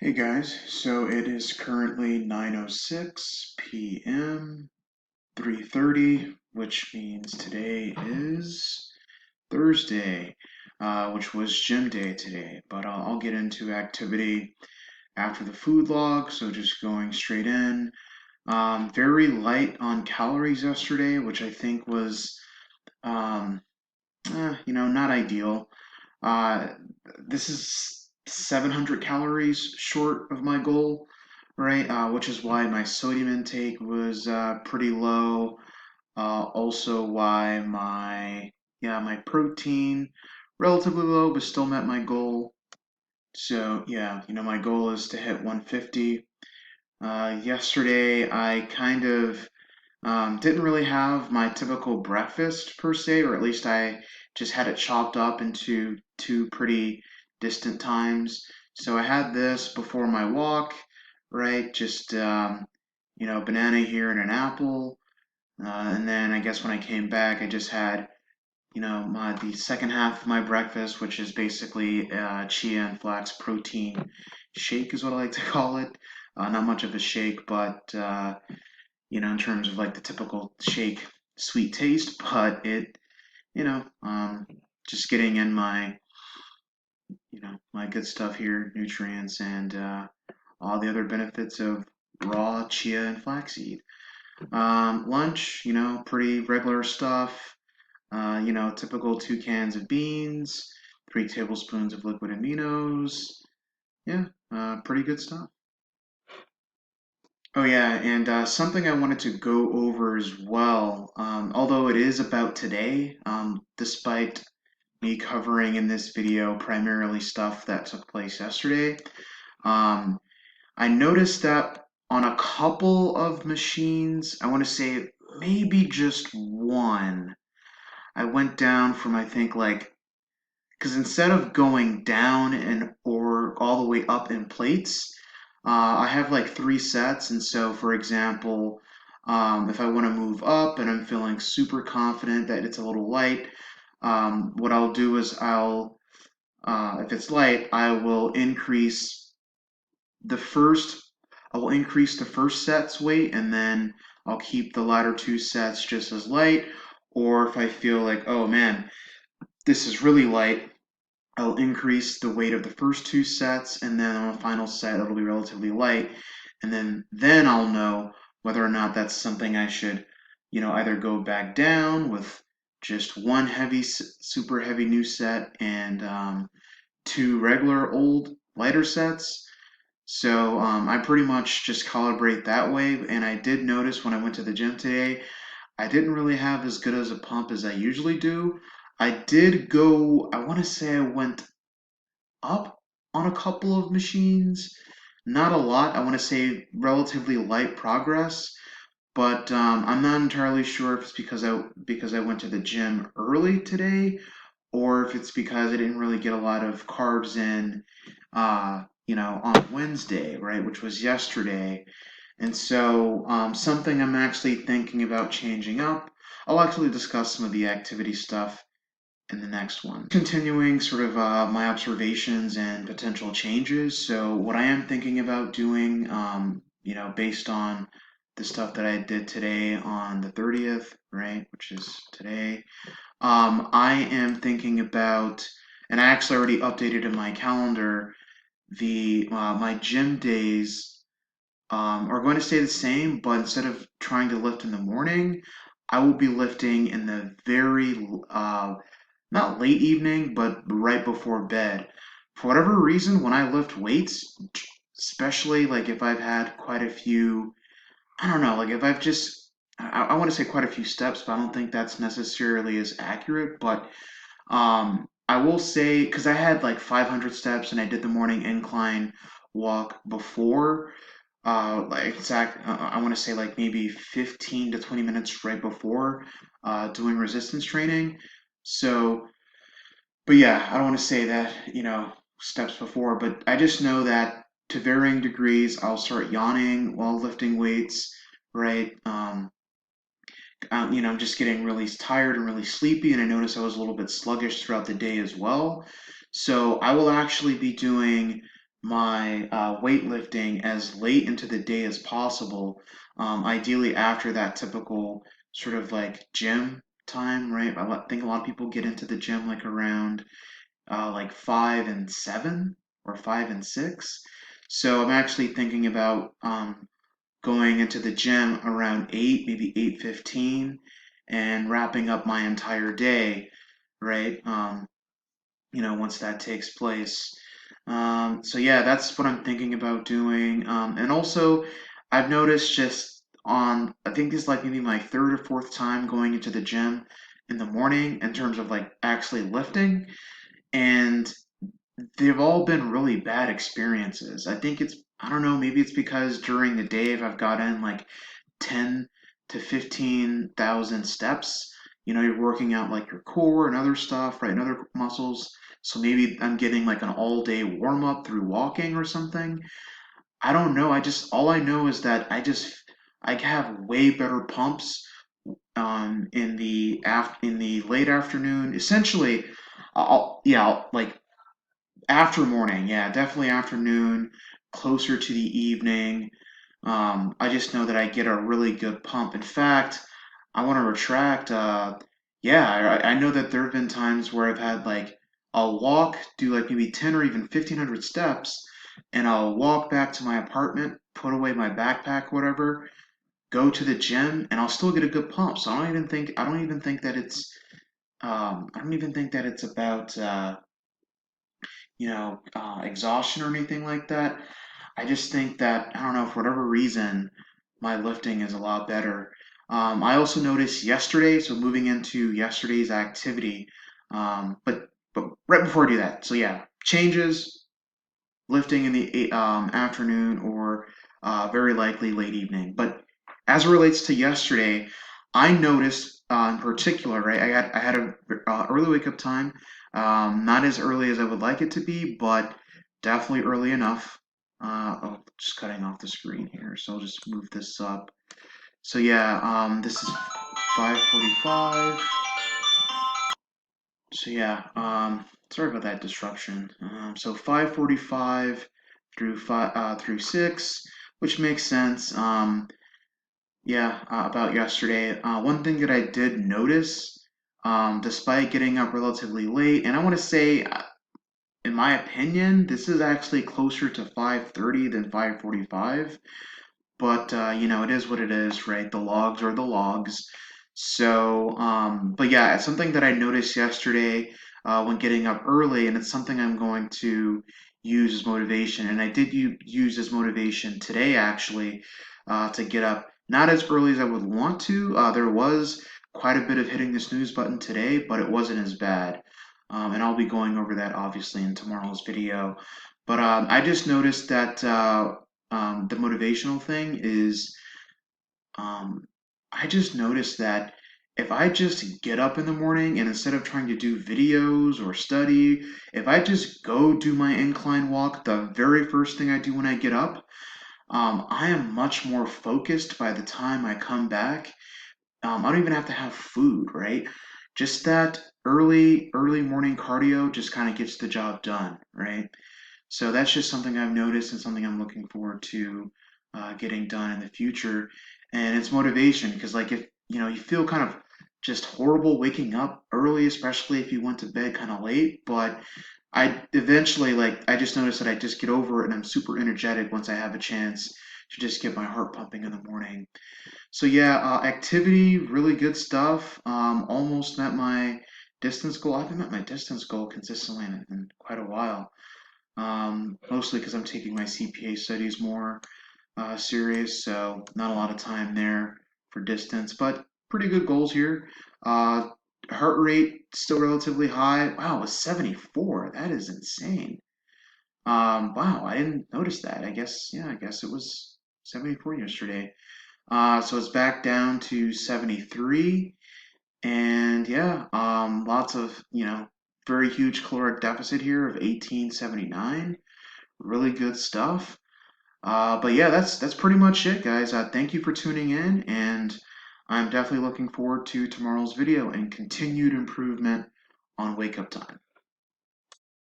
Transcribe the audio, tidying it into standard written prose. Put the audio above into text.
Hey guys, so it is currently 9:06 p.m., 3:30, which means today is Thursday, which was gym day today. But I'll get into activity after the food log, so just going straight in. Very light on calories yesterday, which I think was, um, not ideal. Uh, this is 700 calories short of my goal, right? Which is why my sodium intake was pretty low. Also, why my protein relatively low, but still met my goal. So yeah, my goal is to hit 150. Yesterday, I kind of didn't really have my typical breakfast per se, or at least I just had it chopped up into two pretty distant times. So I had this before my walk, right? Just banana here and an apple, and then I guess when I came back, I just had the second half of my breakfast, which is basically chia and flax protein shake, is what I like to call it. Not much of a shake, but in terms of like the typical shake sweet taste, but it, you know, um, just getting in my good stuff here, nutrients and all the other benefits of raw chia and flaxseed. Lunch, pretty regular stuff. Typical 2 cans of beans, 3 tablespoons of liquid aminos. Yeah, pretty good stuff. Oh yeah, and something I wanted to go over as well, although it is about today, despite me covering in this video primarily stuff that took place yesterday, um, I noticed that on a couple of machines, I want to say maybe just one, I went down from I think like, because instead of going down and or all the way up in plates, I have like 3 sets. And so, for example, if I want to move up and I'm feeling super confident that it's a little light, what I'll do is if it's light, the first, I will increase the first set's weight, and then I'll keep the latter 2 sets just as light. Or if I feel like, oh man, this is really light, I'll increase the weight of the first 2 sets, and then on the final set, it'll be relatively light. And then I'll know whether or not that's something I should, either go back down with just one super heavy new set and 2 regular old lighter sets. So I pretty much just calibrate that way. And I did notice when I went to the gym today, I didn't really have as good as a pump as I usually do. I did go, I want to say I went up on a couple of machines. Not a lot. I want to say relatively light progress, but I'm not entirely sure if it's because I went to the gym early today, or if it's because I didn't really get a lot of carbs in, on Wednesday, right, which was yesterday. And so something I'm actually thinking about changing up. I'll actually discuss some of the activity stuff in the next one. Continuing sort of my observations and potential changes. So, what I am thinking about doing, based on the stuff that I did today on the 30th, right, which is today, I am thinking about, and I actually already updated in my calendar, my gym days are going to stay the same, but instead of trying to lift in the morning, I will be lifting in the very not late evening, but right before bed. For whatever reason, when I lift weights, especially like if I've had quite a few, I don't know, like if I've just, I want to say quite a few steps, but I don't think that's necessarily as accurate. But I will say, because I had like 500 steps and I did the morning incline walk before, I want to say like maybe 15 to 20 minutes right before doing resistance training. So, but yeah, I don't want to say that, steps before, but I just know that to varying degrees, I'll start yawning while lifting weights, right? Just getting really tired and really sleepy, and I noticed I was a little bit sluggish throughout the day as well. So I will actually be doing my weightlifting as late into the day as possible. Ideally, after that typical sort of like gym time, right? Think a lot of people get into the gym like around like 5 and 7 or 5 and 6. So I'm actually thinking about going into the gym around 8, maybe 8:15, and wrapping up my entire day, right? Once that takes place. So yeah, that's what I'm thinking about doing. And also, I've noticed just I think this is like maybe my third or fourth time going into the gym in the morning in terms of like actually lifting, and they've all been really bad experiences. I don't know, maybe it's because during the day if I've got in like 10 to 15,000 steps. You're working out like your core and other stuff, right? And other muscles. So maybe I'm getting like an all day warm up through walking or something. I don't know. All I know is that I have way better pumps in the late afternoon. Essentially, like after morning. Yeah, definitely afternoon, closer to the evening. I just know that I get a really good pump. In fact, I want to retract. Yeah, I know that there have been times where I've had like I'll walk, do like maybe 10 or even 1,500 steps, and I'll walk back to my apartment, put away my backpack, whatever, go to the gym, and I'll still get a good pump. So I don't even think that it's about exhaustion or anything like that. I just think that, I don't know, for whatever reason, my lifting is a lot better. I also noticed yesterday, so moving into yesterday's activity, but right before I do that, so yeah, changes, lifting in the afternoon or very likely late evening. But as it relates to yesterday, I noticed in particular, right? I had a early wake up time, not as early as I would like it to be, but definitely early enough. Oh, just cutting off the screen here, so I'll just move this up. So yeah, this is 5:45. So yeah, sorry about that disruption. So 5:45 through 6, which makes sense. Yeah, about yesterday. One thing that I did notice, despite getting up relatively late, and I want to say, in my opinion, this is actually closer to 5:30 than 5:45. But it is what it is, right? The logs are the logs. So, but yeah, it's something that I noticed yesterday when getting up early, and it's something I'm going to use as motivation. And I did use as motivation today, actually, to get up not as early as I would want to. There was quite a bit of hitting the snooze button today, but it wasn't as bad. And I'll be going over that obviously in tomorrow's video. But I just noticed that the motivational thing is um, I just noticed that if I just get up in the morning and instead of trying to do videos or study, if I just go do my incline walk, the very first thing I do when I get up, I am much more focused by the time I come back. I don't even have to have food, right? Just that early morning cardio just kind of gets the job done, right? So that's just something I've noticed and something I'm looking forward to getting done in the future. And it's motivation because, like, if you feel kind of just horrible waking up early, especially if you went to bed kind of late. But I eventually, like, I just noticed that I just get over it and I'm super energetic once I have a chance to just get my heart pumping in the morning. So yeah, activity, really good stuff. Almost met my distance goal. I haven't met my distance goal consistently in quite a while. Mostly because I'm taking my CPA studies more serious, so not a lot of time there for distance, but pretty good goals here. Uh, Heart rate still relatively high. Wow, it was 74. That is insane. Wow, I didn't notice that. I guess it was 74 yesterday. So it's back down to 73. And yeah, lots of, very huge caloric deficit here of 1879. Really good stuff. But yeah, that's pretty much it, guys. Thank you for tuning in, and I'm definitely looking forward to tomorrow's video and continued improvement on wake up time.